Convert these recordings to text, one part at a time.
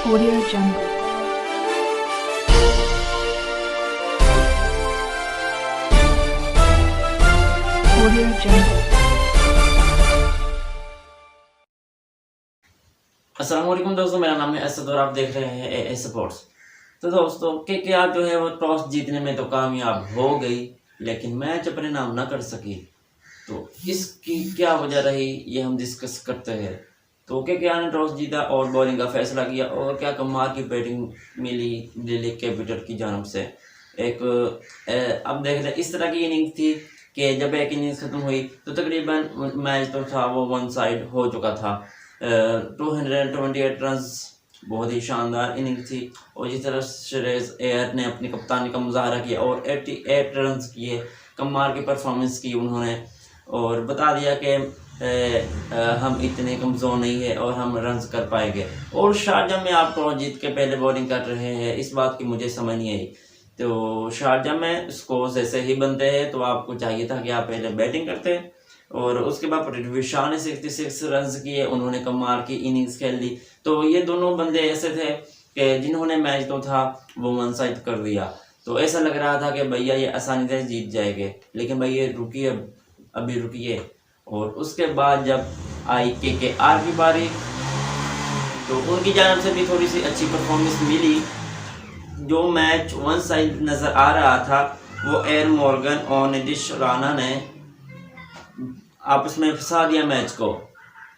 Audio Jungle. Audio Jungle. अस्सलाम वालेकुम दोस्तों, मेरा नाम है असद और आप देख रहे हैं ए स्पोर्ट्स। तो दोस्तों केकेआर जो है वो टॉस जीतने में तो कामयाब हो गई, लेकिन मैच अपने नाम ना कर सकी। तो इसकी क्या वजह रही ये हम डिस्कस करते हैं। तो केकेआर ने टॉस जीता और बॉलिंग का फैसला किया और क्या कमाल की बैटिंग मिली दिल्ली कैपिटल की जानब से। अब देख रहे इस तरह की इनिंग्स थी कि जब एक इनिंग्स खत्म हुई तो तकरीबन मैच तो था वो वन साइड हो चुका था। 228 रन बहुत ही शानदार इनिंग थी और जिस तरह श्रेयस अय्यर ने अपनी कप्तानी का मुजाहरा किया और 88 रन किए, कमाल की परफॉर्मेंस की उन्होंने और बता दिया कि हम इतने कमज़ोर नहीं है और हम रन कर पाएंगे। और शारजाह में आप टॉस जीत के पहले बॉलिंग कर रहे हैं, इस बात की मुझे समझ नहीं आई। तो शारजाह में स्कोर ऐसे ही बनते हैं, तो आपको चाहिए था कि आप पहले बैटिंग करते और उसके बाद पृथ्वी शॉ ने 66 रन किए, उन्होंने कमाल की इनिंग्स खेल ली। तो ये दोनों बंदे ऐसे थे कि जिन्होंने मैच तो था वो वन साइड कर दिया। तो ऐसा लग रहा था कि भैया ये आसानी से जीत जाएंगे, लेकिन भैया रुकिए, अभी रुकिए। और उसके बाद जब आई केकेआर की बारी तो उनकी जानब से भी थोड़ी सी अच्छी परफॉर्मेंस मिली। जो मैच वन साइड नज़र आ रहा था वो एरन मॉर्गन और नीतीश राणा ने आपस में फंसा दिया मैच को।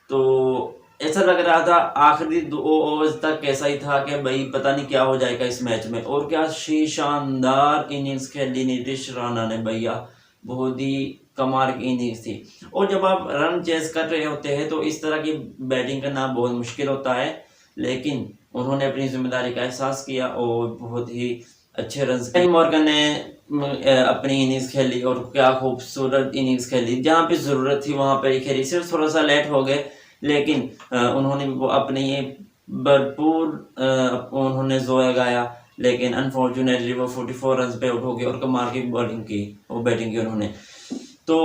तो ऐसा लग रहा था आखिरी 2 ओवर्स तक ऐसा ही था कि भाई पता नहीं क्या हो जाएगा इस मैच में। और क्या शानदार इनिंग्स खेली नीतीश राणा ने, भैया बहुत ही कमाल की इनिंग्स थी। और जब आप रन चेस कर रहे होते हैं तो इस तरह की बैटिंग करना बहुत मुश्किल होता है, लेकिन उन्होंने अपनी जिम्मेदारी का एहसास किया और बहुत ही अच्छे रन मॉर्गन ने अपनी इनिंग्स खेली और क्या खूबसूरत इनिंग्स खेली। जहाँ पे ज़रूरत थी वहाँ पे ही खेली, सिर्फ थोड़ा सा लेट हो गए, लेकिन उन्होंने वो अपने ये भरपूर उन्होंने जोया गाया। लेकिन अनफॉर्चुनेटली वो 44 रन पे आउट हो गए और कमाल की बॉलिंग की और बैटिंग की उन्होंने। तो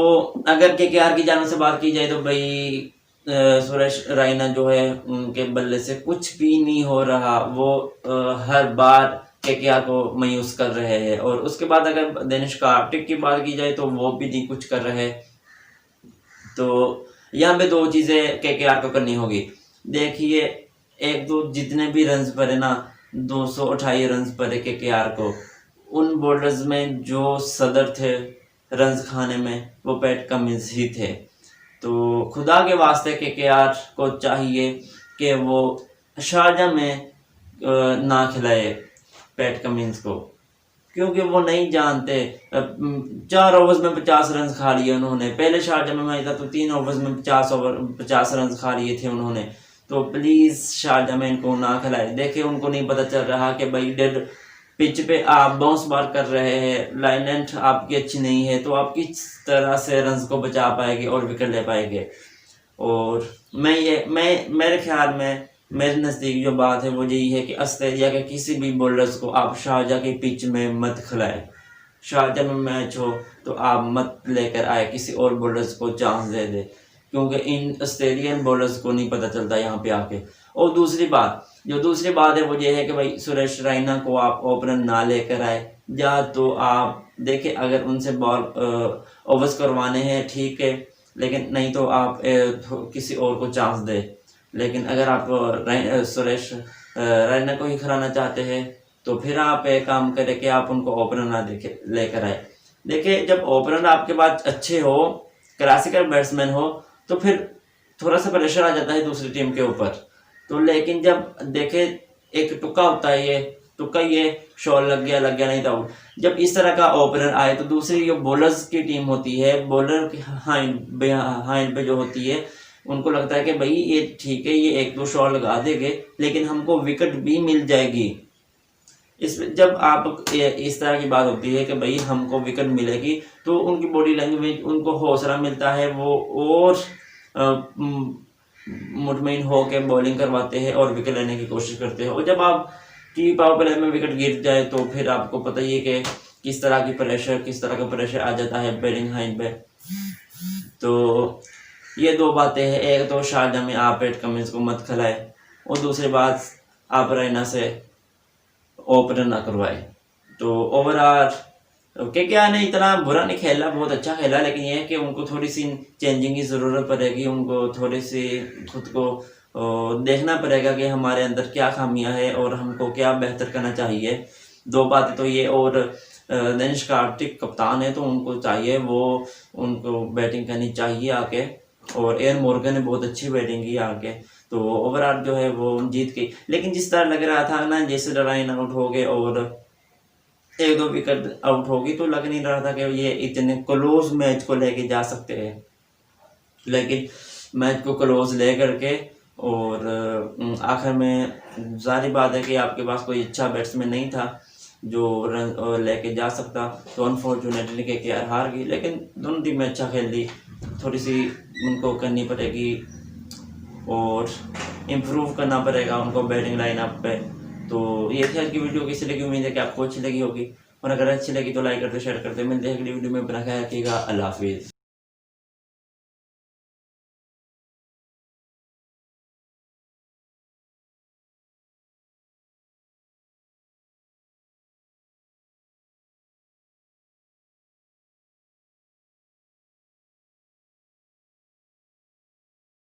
अगर केकेआर की जानब से बात की जाए तो भाई सुरेश रैना जो है उनके बल्ले से कुछ भी नहीं हो रहा, वो हर बार केकेआर को मायूस कर रहे हैं। और उसके बाद अगर दिनेश कार्तिक की बात की जाए तो वो भी नहीं कुछ कर रहे। तो यहाँ पे 2 चीज़ें केकेआर को करनी होगी। देखिए, एक तो जितने भी रन पड़े ना, 228 रन पड़े केकेआर को, उन बॉलर्स में जो सदर थे रन खाने में वो पैट कमिंस ही थे। तो खुदा के वास्ते केकेआर को चाहिए कि वो शारजाह में ना खिलाए पैट कमिंस को, क्योंकि वो नहीं जानते। 4 ओवर्स में 50 रन खा लिए उन्होंने। पहले शारजाह में मैच था तो 3 ओवर्स में 50 रन खा लिए थे उन्होंने। तो प्लीज़ शारजाह में इनको ना खिलाए। देखिए, उनको नहीं पता चल रहा कि भाई डेड पिच पे आप बाउंस बार कर रहे हैं, लाइन लेंथ आपकी अच्छी नहीं है, तो आप किस तरह से रन को बचा पाएंगे और विकेट ले पाएंगे। और मेरे ख्याल में, मेरे नज़दीक जो बात है वो यही है कि ऑस्ट्रेलिया के किसी भी बॉलर्स को आप शारजाह के पिच में मत खिलाएं। शारजाह में मैच हो तो आप मत लेकर आए, किसी और बॉलर्स को चांस दे दे, क्योंकि इन ऑस्ट्रेलियन बॉलर्स को नहीं पता चलता यहाँ पे आके। और दूसरी बात है वो ये है कि भाई सुरेश रैना को आप ओपनर ना लेकर आए, या तो आप देखें अगर उनसे बॉल ओवर्स करवाने हैं ठीक है, लेकिन नहीं तो आप किसी और को चांस दे। लेकिन अगर आप सुरेश रैना को ही खिलाना चाहते हैं तो फिर आप एक काम करें कि आप उनको ओपनर ना लेकर आए। देखिए, जब ओपनर आपके पास अच्छे हो, क्लासिकल बैट्समैन हो, तो फिर थोड़ा सा प्रेशर आ जाता है दूसरी टीम के ऊपर। तो लेकिन जब देखे एक तुक्का होता है, ये तुक्का, ये शॉट लग गया नहीं था आउट। जब इस तरह का ओपनर आए तो दूसरी जो बॉलर्स की टीम होती है, बॉलर की हाइंड पे जो होती है, उनको लगता है कि भाई ये ठीक है, ये 1-2 शॉट लगा देंगे लेकिन हमको विकेट भी मिल जाएगी। जब आप इस तरह की बात होती है कि भाई हमको विकेट मिलेगी, तो उनकी बॉडी लैंग्वेज, उनको हौसला मिलता है, वो और मुतमईन हो के बॉलिंग करवाते हैं और विकेट लेने की कोशिश करते हैं। और जब आप की पावर प्ले में विकेट गिर जाए तो फिर आपको पता ही है कि किस तरह का प्रेशर आ जाता है बैटिंग हाइंड पे। तो ये 2 बातें हैं, एक तो शारजाह में आप पैट कमिंस को मत खिलाए, और दूसरी बात आप रैना से ओपनर ना करवाए। तो ओवरऑल क्या नहीं, इतना बुरा नहीं खेला, बहुत अच्छा खेला, लेकिन ये है कि उनको थोड़ी सी चेंजिंग की ज़रूरत पड़ेगी। उनको थोड़ी सी खुद को देखना पड़ेगा कि हमारे अंदर क्या खामियां है और हमको क्या बेहतर करना चाहिए। दो बातें तो ये, और दिनेश कार्तिक कप्तान है तो उनको चाहिए वो उनको बैटिंग करनी चाहिए आके, और एयर मॉर्गन ने बहुत अच्छी बैटिंग की आके। तो ओवरऑल जो है वो जीत गई, लेकिन जिस तरह लग रहा था ना जैसे लाइन आउट हो गए और एक दो विकेट आउट होगी, तो लग नहीं रहा था कि ये इतने क्लोज मैच को लेके जा सकते हैं। लेकिन मैच को क्लोज ले करके और आखिर में जारी बात है कि आपके पास कोई अच्छा बैट्समैन नहीं था जो रन लेके जा सकता, तो अनफॉर्चुनेटली KKR हार गई। लेकिन दोनों टीमें अच्छा खेल ली, थोड़ी सी उनको करनी पड़ेगी और इम्प्रूव करना पड़ेगा उनको बैटिंग लाइनअप पे। तो ये थी आज की वीडियो, कैसी लगी, उम्मीद है कि आपको अच्छी लगी होगी, और अगर अच्छी लगी तो लाइक करते शेयर करते। मिलते हैं अगली वीडियो में, अपना ख्याल रखिएगा। अल्लाह हाफिज़।